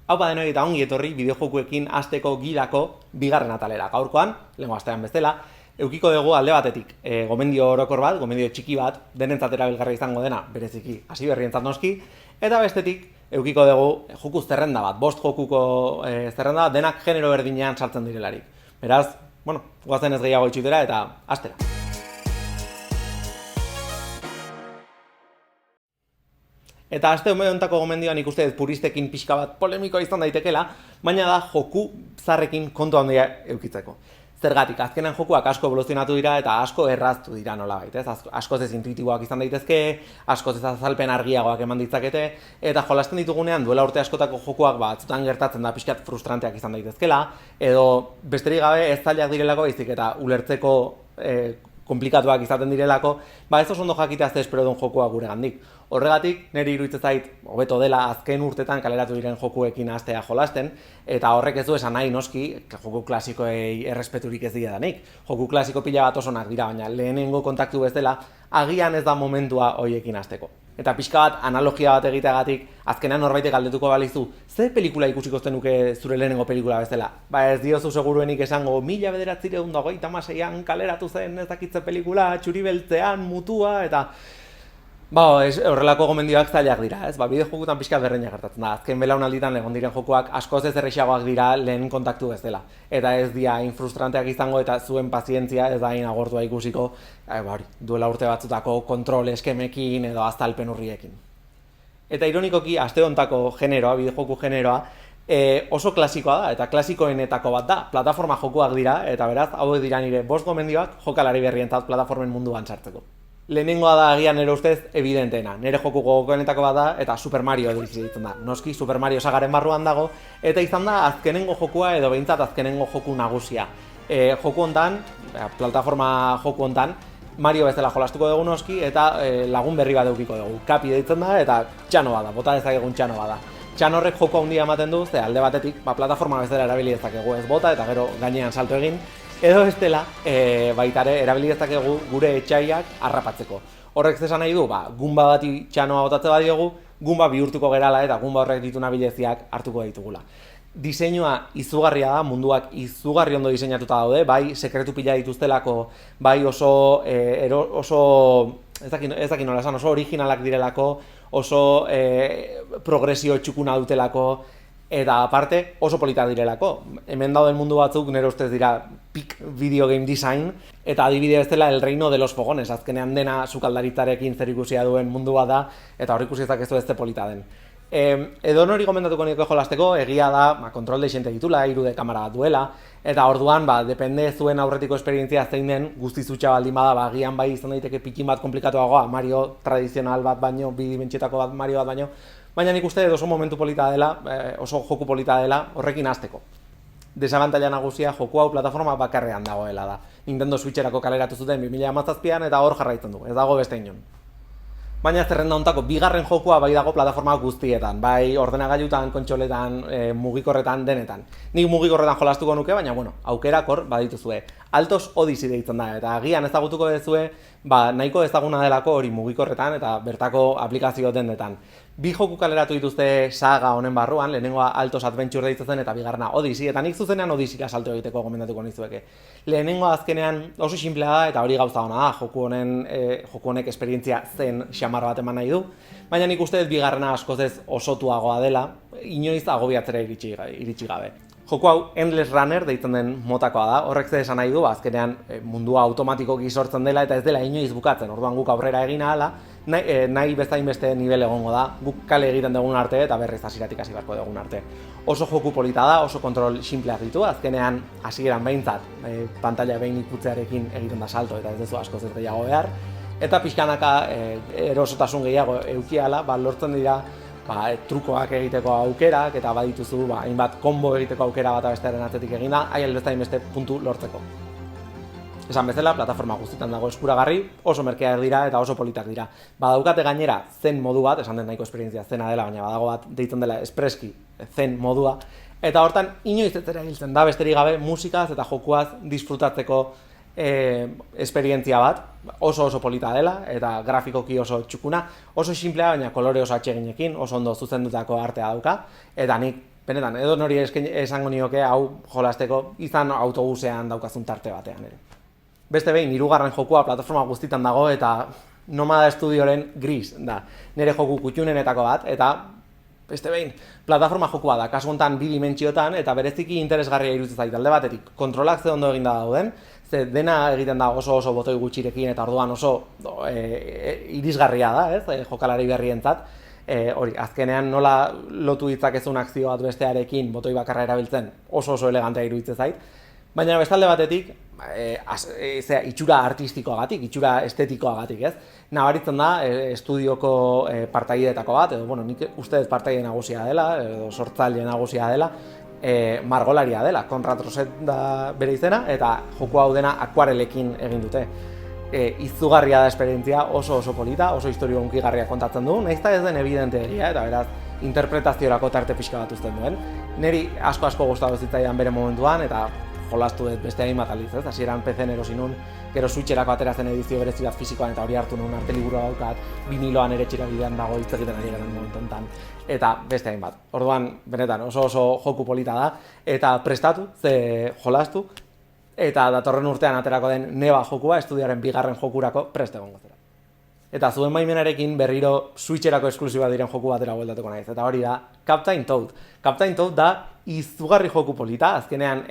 Haupa denoi eta ongi etorri bideojokuekin hasteko gidako bigarren atalera. Gaurkoan, lehengo astean bezala, edukiko dugu alde batetik gomendio orokor bat, gomendio txiki bat, denentzat erabilgarria izango dena, bereziki hasi berrientzat noski, eta bestetik edukiko dugu joku zerrenda bat, 5 jokuko zerrenda bat, denak genero berdinean sartzen direlarik. Beraz, goazen ez gehiago itxutera eta hastera. Eta aste honetarako gomendioan ikuste dut puristekin pixka bat polemikoa izan daitekela, baina da joku zarrekin kontu handia edukitzeko. Zergatik, azkenan jokuak asko evoluzionatu dira eta asko erraztu dira nolabait, ez? Askoz ez intuitiboak izan daitezke, askoz ez azalpen argiagoak eman ditzakete, eta jolasten ditugunean duela urte askotako jokuak batzutan gertatzen da pixkat frustranteak izan daitezkela, edo besterik gabe ez zailak direlako baizik eta ulertzeko komplikatuak izaten direlako, ez oso ondo jakitea ze espero duen jokua gure gandik. Horregatik, niri iruditzen zait, hobeto dela azken urtetan kaleratu diren jokuekin hastea jolasten, eta horrek ez du esan nahi noski, joku klasikoei errespeturik ez dira danik. Joku klasiko pila bat osonak dira, baina lehenengo kontaktu bezala, agian ez da momentua hoiekin hasteko. Eta pixka bat, analogia bat egiteagatik, azkenean norbaitek galdetuko balizu, ze pelikula ikusiko zenuke zure lehenengo pelikula bezala? Ez diozu seguruenik esango, 1996an kaleratu zen ez dakitze pelikula, txuri beltzean, mutua, eta horrelako gomendioak zailak dira, ez? Bideojokutan pixka berreina gertatzen da. Azken belaunalditan egon diren jokuak askoz ez errexagoak dira lehen kontaktu bezala. Eta ez dira hain frustranteak izango eta zuen pazientzia ez da hain agortua ikusiko duela urte batzutako kontrol eskemekin edo azalpen urriekin. Eta ironikoki, aste hontako generoa, bideojoku generoa, oso klasikoa da, eta klasikoenetako bat da. Plataforma jokuak dira, eta beraz, hauek dira nire 5 gomendioak jokalari berrientzat plataformen munduan sartzeko. Lehenengoa da agian nire ustez evidentena, nire joku gogokoenetako bat da eta Super Mario ditzen da. Noski Super Mario sagaren barruan dago eta izan da azkenengo jokua edo behintzat azkenengo joku nagusia. Joku hontan, plataforma joku hontan, Mario bezala jolastuko dugu noski eta lagun berri bat edukiko dugu. Kapi deitzen da eta txano bada, bota dezakegun txano bada. Txano horrek joko handia ematen du, ze alde batetik plataforma bezala erabili dezakegu ez bota eta gero gainean salto egin. Edo bestela, baitare, erabili dezakegu gure etxaiak harrapatzeko. Horrek zesan nahi du, gunba bati txanoa botatze badiogu, gunba bihurtuko gerala eta gunba horrek dituna bileziak hartuko ditugula. Diseinua izugarria da, munduak izugarri ondo diseinatuta daude, bai sekretu pila dituztelako, bai oso ez dakit nola esan, oso originalak direlako, oso progresio txukuna dutelako, eta aparte oso polita direlako. Hemen dauden mundu batzuk nire ustez dira peak video game design, eta adibide ez dela El Reino de los Fogones, azkenean dena sukaldaritzarekin zerikusia duen mundua da, eta hor ikusi ezakezu ez polita den. Edo nori gomendatuko niko jolasteko, egia da, kontrol deixente ditula, 3D kamera bat duela, eta orduan, depende zuen aurretiko esperientzia zein den, guztiz utxa baldin bada, agian bai izan daiteke pikin bat komplikatuagoa, Mario tradizional bat baino, bidimentxetako bat Mario bat baino, baina nik uste oso momentu polita dela, oso joku polita dela, horrekin hasteko. Desabantaila nagusia joku hau plataforma bakarrean dagoela da. Nintendo Switcherako kaleratu zuten 2017an eta hor jarraitzen du, ez dago beste inon. Baina zerrenda hontako bigarren jokua bai dago plataforma guztietan, bai ordenagailutan, kontsoletan, mugikorretan, denetan. Nik mugikorretan jolastuko nuke, baina aukerak hor badituzue. Altos Odyssey deitzen da, eta agian ezagutuko duzue, nahiko ezaguna delako hori mugikorretan eta bertako aplikazio dendetan. 2 joku kaleratu dituzte saga honen barruan, lehenengoa Altos Adventure deitzen zen eta bigarrena Odyssey, eta nik zuzenean Odysseyra salto egiteko gomendatuko nizueke. Lehenengoa azkenean oso sinplea da eta hori gauza ona da, joku honek esperientzia zen xamar bat eman nahi du, baina nik uste dut bigarrena askoz ez osotuagoa dela, inoiz agobiatzera iritsi gabe. Joku hau Endless Runner deitzen den motakoa da, horrek ze esan nahi du, azkenean mundua automatikoki sortzen dela eta ez dela inoiz bukatzen, orduan guk aurrera egin ahala, nahi bezain beste nivel egongo da, guk kale egiten dugun arte eta berriz hasieratik hasi beharko dugun arte. Oso joku polita da, oso kontrol sinpleak ditu, azkenean hasieran behintzat, pantalla behin ikutzearekin egiten da salto eta ez duzu askoz ez gehiago behar, eta pixkanaka erosotasun gehiago eukiala, lortzen dira trukoak egiteko aukerak eta badituzu hainbat konbo egiteko aukera bat bestearen atzetik eginda, hainbeste puntu lortzeko. Esan bezala, plataforma guztietan dago eskuragarri, oso merkeak dira eta oso politak dira. Badaukate gainera zen modu bat, esan den nahiko esperientzia zena dela, baina badago bat deitzen dela espreski zen modua, eta hortan inoiz ez erabiltzen da besterik gabe musikaz eta jokuaz disfrutatzeko esperientzia bat, oso polita dela eta grafikoki oso txukuna, oso simplea baina kolore oso atseginekin, oso ondo zuzendutako artea dauka, eta nik benetan, edo nori esango nioke hau jolasteko izan autobusean daukazun tarte batean ere. Beste behin, hirugarren jokua plataforma guztitan dago eta Nomada Studioren Gris da. Nire joku kutxunenetako bat, eta beste behin, plataforma jokua da, kasu honetan 2 dimentsiotan, eta bereziki interesgarria iruditzen zait alde batetik. Kontrolak ze ondo eginda dauden, ze dena egiten da oso botoi gutxirekin, eta orduan oso irisgarria da, ez, jokalari berrientzat. Hori, azkenean nola lotu ditzakezun akzio bat bestearekin botoi bakarra erabiltzen oso elegantea iruditzen zait. Baina bestalde batetik, itxura artistikoagatik, itxura estetikoagatik, ez? Nabaritzen da, estudioko partaideetako bat, edo, nik uste dut partaide nagusia dela, edo sortzaile nagusia dela, margolaria dela, Konrad Roset da bere izena, eta joko hau dena akuarelekin egin dute. Izugarria da esperientzia, oso polita, oso historio hunkigarria kontatzen du, nahiz ez den evidenteegia, eta beraz, interpretaziorako tarte pixka bat uzten duen. Neri asko gustatu zitzaidan bere momentuan, eta jolastu dut beste hainbat aldiz, ez? Hasieran PC-en erosi nun, gero Switcherako ateratzen edizio berezi bat fisikoan, eta hori hartu nun arte liburua daukat, viniloan ere txirabidean dago hitz egiten ari garen momentu honetan, eta beste hainbat. Orduan, benetan, oso joku polita da, eta prestatu, ze jolastu, eta datorren urtean aterako den Neba jokua, estudiaren 2. jokurako prest egongo zera. Eta zuen baimenarekin berriro Switcherako esklusiba diren joku batera bueltatuko naiz, eta hori da Captain Toad. Captain Toad da izugarri joku polita, azkenean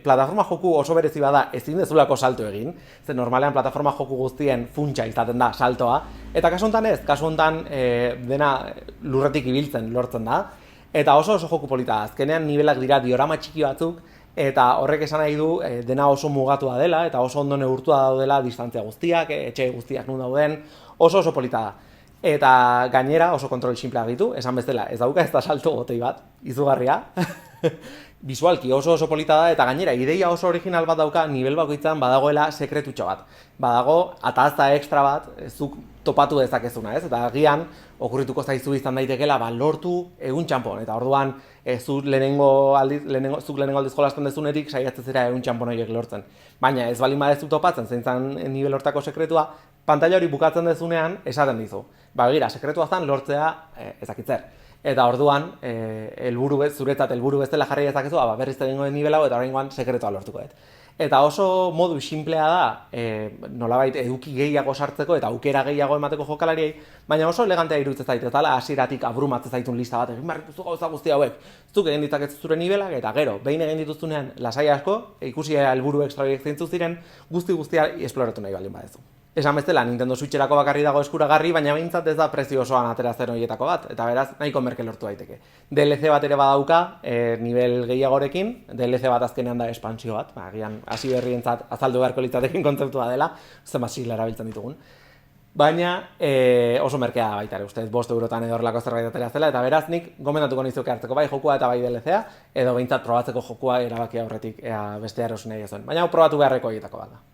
plataforma joku oso berezi bada ezin dezulako salto egin, ze normalean plataforma joku guztien funtsa izaten da saltoa, eta kasu honetan ez, kasu honetan dena lurretik ibiltzen lortzen da, eta oso joku polita, azkenean nibelak dira diorama txiki batzuk, eta horrek esan nahi du dena oso mugatua dela, eta oso ondo neurtua daudela distantzia guztiak, etxe guztiak nun dauden, oso polita da. Eta gainera oso kontrol sinplea ditu, esan bezala, ez dauka ez da salto botei bat, izugarria. Bisualki oso polita da, eta gainera ideia oso original bat dauka, nivel bakoitzan badagoela sekretutxo bat. Badago atazta ekstra bat, zuk topatu dezakezuna, ez? Eta agian, okurrituko zaizu izan daitekela, lortu egun txampon, eta orduan zuk lehenengo aldiz jolasten dezunetik saiatzen zera egun txampon horiek lortzen. Baina ez balin badezu topatzen, zein zan nivel hortako sekretua, pantaila hori bukatzen dezunean esaten dizu. Begira, sekretua zan lortzea ezakitzer. Eta orduan, zuretzat helburu bezala jarri ezakezu, berriz egingo den nivel hau eta oraingoan sekretua lortuko dut. Eta oso modu sinplea da, nolabait eduki gehiago sartzeko eta aukera gehiago emateko jokalariei, baina oso elegantea iruditzen zait, eta hasieratik abrumatzen zaitun lista bat, egin behar dituzu gauza guzti hauek, zuk egin ditzakezu zure nivelak, eta gero, behin egin dituztunean lasai asko, ikusi helburu ekstra horiek zeintzu ziren, guztia esploratu nahi baldin badezu. Esan bezala, Nintendo Switcherako bakarri dago eskuragarri, baina behintzat ez da prezio osoan ateratzen horietako bat, eta beraz, nahiko merke lortu daiteke. DLC bat ere badauka, nivel gehiagorekin, DLC bat azkenean da espansio bat, agian hasi berrientzat azaldu beharko litzatekin kontzeptua dela, zenbat sigla erabiltzen ditugun. Baina oso merkea da baita ere, ustez, 5 eurotan edo horrelako zerbait atera zela, eta beraz nik gomendatuko nizuke hartzeko bai jokua eta bai DLC-a, edo behintzat probatzeko jokua erabaki aurretik bestea erosu nahi ezuen. Baina probatu beharreko horietako bat da.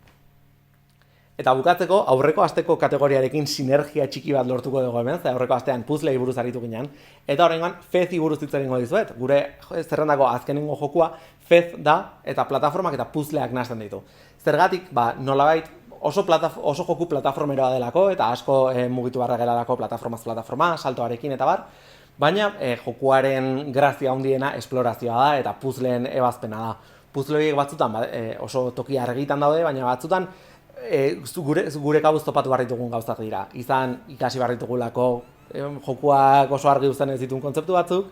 Eta bukatzeko, aurreko asteko kategoriarekin sinergia txiki bat lortuko dugu hemen, ze aurreko astean puzzlei buruz aritu ginen, eta horrengoan Fezi buruz hitz egingo dizuet. Gure zerrendako azkenengo jokua Fez da, eta plataformak eta puzzleak nahasten ditu. Zergatik, nolabait oso joku plataformeroa delako, eta asko mugitu barra gelalako plataforma, saltoarekin eta bar, baina jokuaren grazia handiena esplorazioa da, eta puzzleen ebazpena da. Puzzle horiek batzutan oso toki argitan daude, baina batzutan gure kabuz topatu barritugun gauzak dira. Izan ikasi barritugulako jokuak oso argi uzten ez dituen kontzeptu batzuk,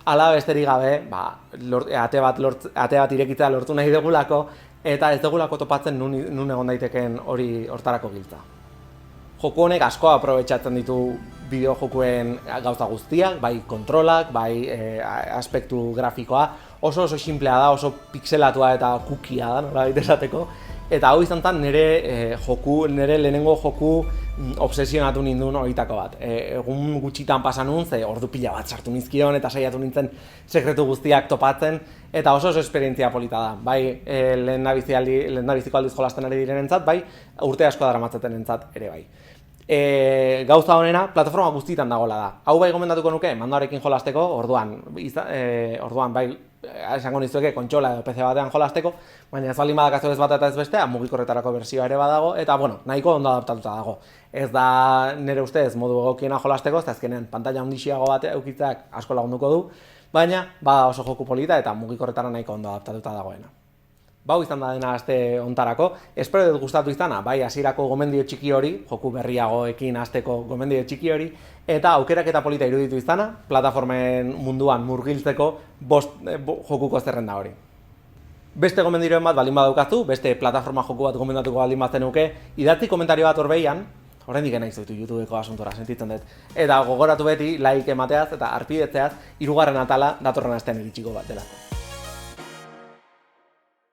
ala besterik gabe, ate bat irekitzea lortu nahi dugulako, eta ez dugulako topatzen nun egon daiteken hori hortarako giltza. Joku honek asko aprobetxatzen ditu bideojokuen gauza guztiak, bai kontrolak, bai aspektu grafikoa, oso simplea da, oso pixelatua eta kukia da, nolabait esateko. Eta hau izan zen nire lehenengo joku obsesionatu nindun horietako bat. Egun gutxitan pasa nun, ze ordu pila bat sartu nizkion eta saiatu nintzen sekretu guztiak topatzen, eta oso esperientzia polita da. Bai, lehendabiziko aldiz jolasten ari direnentzat, bai, urte asko daramatzatenentzat ere bai. Gauza honena, plataforma guztietan dagoela da. Hau bai gomendatuko nuke, mandoarekin jolasteko, orduan bai, esango nizueke kontsola edo PC batean jolasteko, baina ez baldin badakazu ez bat eta ez bestea, mugikorretarako bertsioa ere badago, eta nahiko ondo adaptatuta dago. Ez da nire ustez modu egokiena jolasteko, ez azkenean pantalla handixiago bat eukitzeak asko lagunduko du, baina bada oso joku polita eta mugikorretara nahiko ondo adaptatuta dagoena. Bau izan da dena aste hontarako, espero dut gustatu izana, bai hasierako gomendio txiki hori, joku berriagoekin hasteko gomendio txiki hori, eta aukeraketa polita iruditu izana, plataformen munduan murgiltzeko jokuko zerrenda hori. Beste gomendiroen bat baldin badaukazu, beste plataforma joku bat gomendatuko baldin bazenuke, idatzi komentario bat horbeian, oraindik naiz ditu YouTubeko asuntora sentitzen dut. Eta gogoratu beti like emateaz eta arpidetzeaz 3. atala datorren astean iritsiko bat delako.